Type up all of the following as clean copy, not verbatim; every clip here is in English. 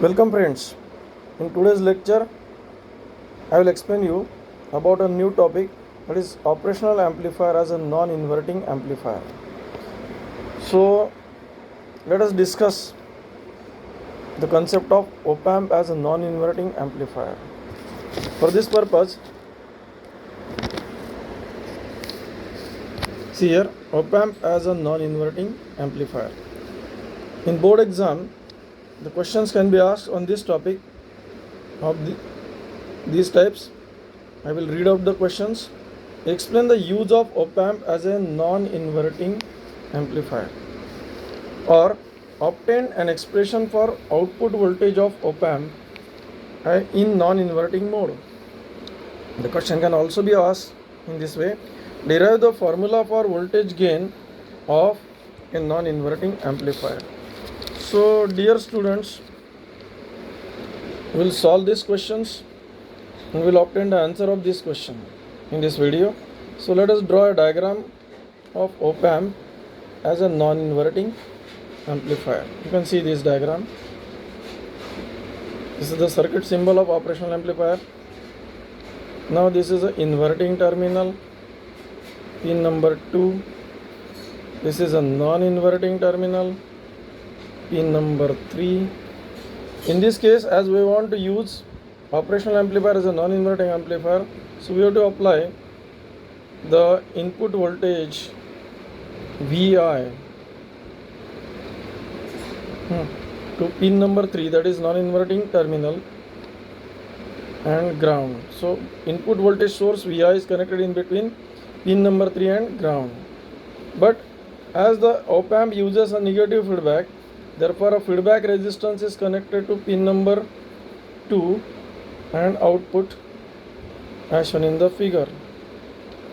Welcome friends. In today's lecture, I will explain you about a new topic, that is operational amplifier as a non-inverting amplifier. So let us discuss the concept of op-amp as a non-inverting amplifier. For this purpose, see here op-amp as a non-inverting amplifier. In board exam, the questions can be asked on this topic of these types. I will read out the questions. Explain the use of op-amp as a non-inverting amplifier, or obtain an expression for output voltage of op-amp in non-inverting mode. The question can also be asked in this way: derive the formula for voltage gain of a non-inverting amplifier. So dear students, we will solve these questions and will obtain the answer of this question in this video. So let us draw a diagram of op-amp as a non-inverting amplifier. You can see this diagram. This is the circuit symbol of operational amplifier. Now this is an inverting terminal, pin number 2. This is a non-inverting terminal, pin number 3. In this case, as we want to use operational amplifier as a non-inverting amplifier, so we have to apply the input voltage Vi to pin number 3, that is non-inverting terminal, and ground. So input voltage source Vi is connected in between pin number 3 and ground. But as the op-amp uses a negative feedback, therefore a feedback resistance is connected to pin number 2 and output as shown in the figure.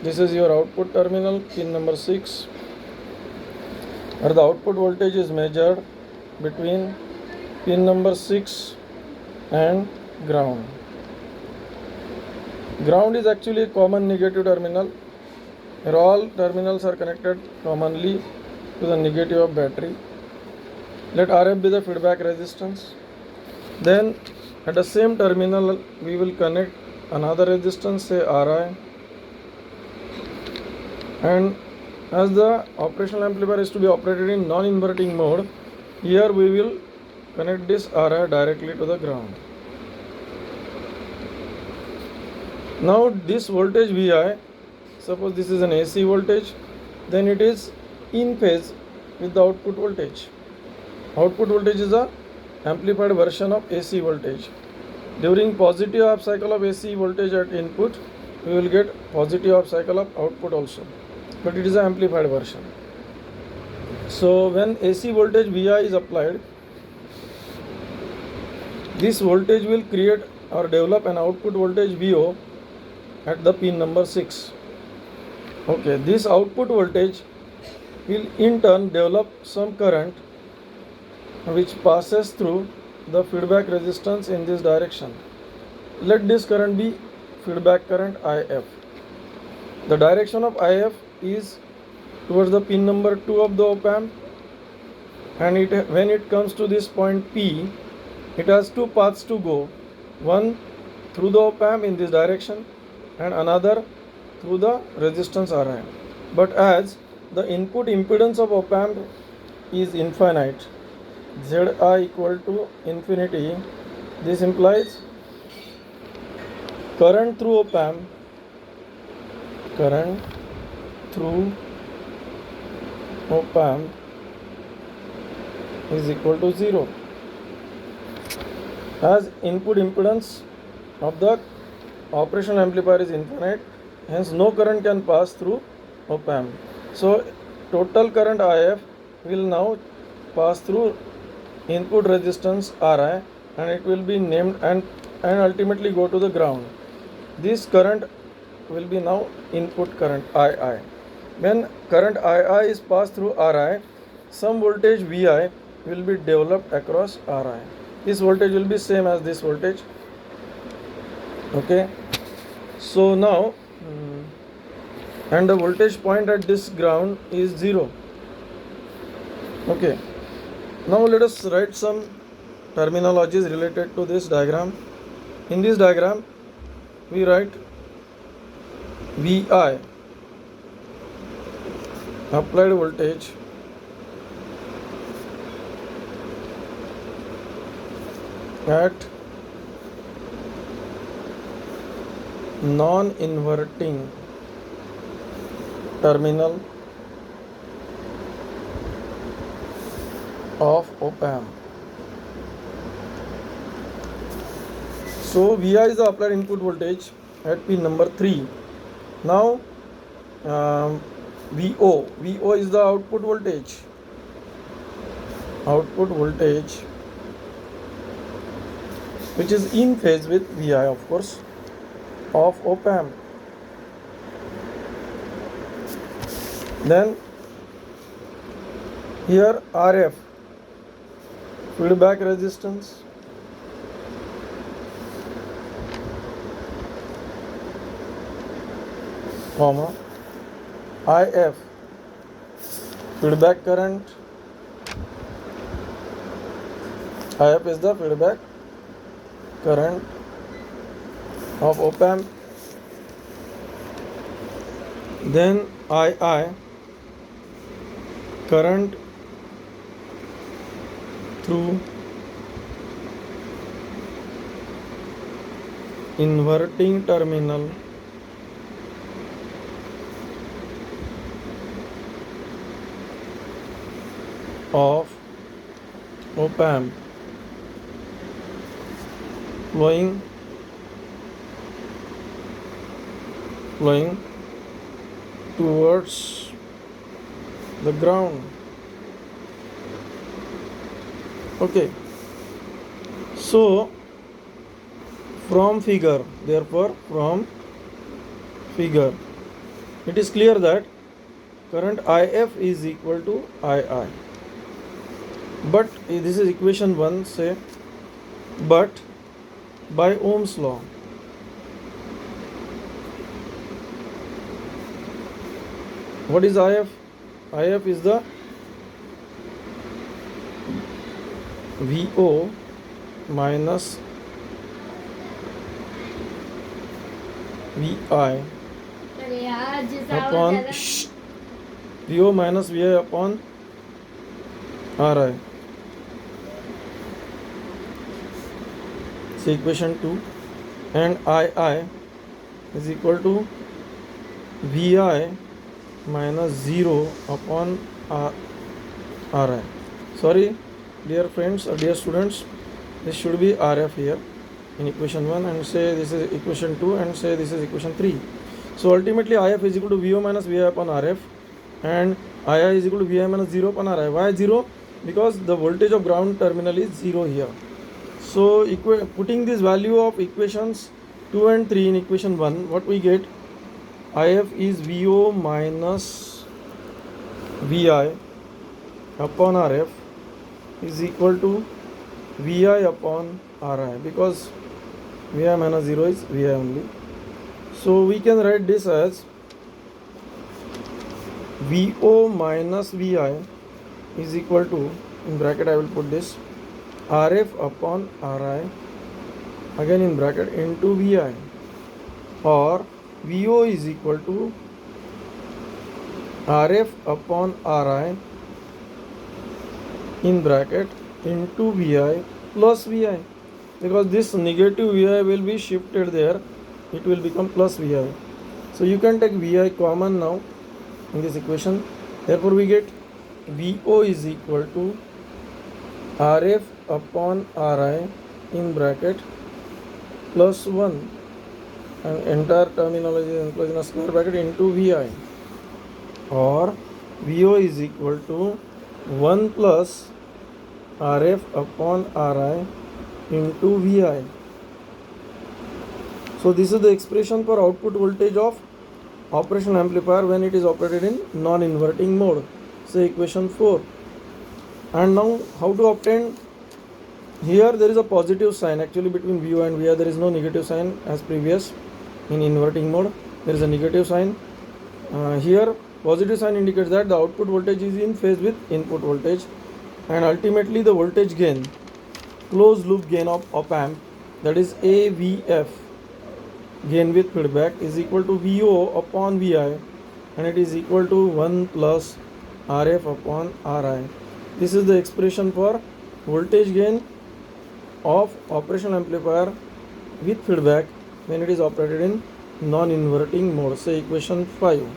This is your output terminal, pin number 6, where the output voltage is measured between pin number 6 and ground. Ground is actually a common negative terminal, where all terminals are connected commonly to the negative of battery. Let RF be the feedback resistance. Then at the same terminal we will connect another resistance, say Ri. And as the operational amplifier is to be operated in non-inverting mode, here we will connect this Ri directly to the ground. Now this voltage Vi, suppose this is an AC voltage, then it is in phase with the output voltage. Output voltage is a amplified version of AC voltage. During positive half cycle of AC voltage at input, we will get positive half cycle of output also, but it is an amplified version. So when AC voltage Vi is applied, this voltage will create or develop an output voltage Vo at the pin number 6. Okay, this output voltage will in turn develop some current which passes through the feedback resistance in this direction. Let this current be feedback current If. The direction of If is towards the pin number 2 of the op-amp, and when it comes to this point P, it has two paths to go, one through the op-amp in this direction and another through the resistance Ri. But as the input impedance of op-amp is infinite, Zi equal to infinity, this implies current through op-amp is equal to 0, as input impedance of the operational amplifier is infinite, hence no current can pass through op-amp. So total current If will now pass through input resistance Ri, and it will be named and ultimately go to the ground. This current will be now input current II. When current II is passed through Ri, some voltage Vi will be developed across Ri. This voltage will be same as this voltage. Okay, so now and the voltage point at this ground is 0. Okay, now let us write some terminologies related to this diagram. In this diagram, we write VI, applied voltage, at non-inverting terminal of op-amp. So Vi is the applied input voltage at pin number 3. Now VO is the output voltage which is in phase with Vi, of course, of op-amp. Then here RF, feedback resistance, comma, IF, feedback current. IF is the feedback current of op-amp. Then II, current through inverting terminal of op-amp, flowing towards the ground. Okay, so from figure it is clear that current IF is equal to II. But this is equation 1, say, but by Ohm's law, what is IF? IF is the VO minus VI upon VO minus VI upon RI. So equation 2, and II is equal to VI minus 0 upon RI. Sorry, dear friends or dear students, this should be RF here in equation 1, and say this is equation 2, and say this is equation 3. So ultimately IF is equal to VO minus VI upon RF, and II is equal to VI minus 0 upon RI. Why 0? Because the voltage of ground terminal is 0 here. So putting this value of equations 2 and 3 in equation 1, what we get? IF is VO minus VI upon RF is equal to VI upon RI, because VI minus 0 is VI only. So we can write this as VO minus VI is equal to, in bracket I will put this, RF upon RI, again in bracket, into VI, or VO is equal to RF upon RI in bracket into VI plus VI, because this negative VI will be shifted there, it will become plus VI. So you can take VI common now in this equation. Therefore we get VO is equal to RF upon RI in bracket plus 1, and entire terminology is enclosed in a square bracket, into VI, or VO is equal to 1 plus RF upon RI into VI. So this is the expression for output voltage of operational amplifier when it is operated in non-inverting mode. Say equation 4. And now how to obtain? Here there is a positive sign actually between VO and VI. There is no negative sign as previous. In inverting mode there is a negative sign. Here positive sign indicates that the output voltage is in phase with input voltage, and ultimately the voltage gain closed loop gain of op amp, that is AVF, gain with feedback, is equal to VO upon VI, and it is equal to 1 plus RF upon RI. This is the expression for voltage gain of operational amplifier with feedback when it is operated in non-inverting mode. Say equation 5.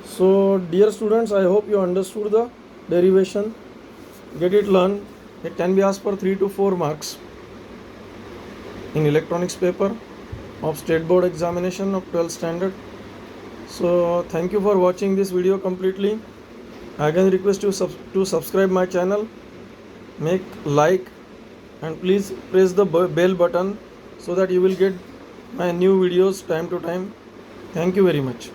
So dear students, I hope you understood the derivation. Get it learned. It can be asked for 3 to 4 marks in electronics paper of state board examination of 12th standard. So thank you for watching this video completely. I again request you to subscribe my channel, make like, and please press the bell button so that you will get my new videos time to time. Thank you very much.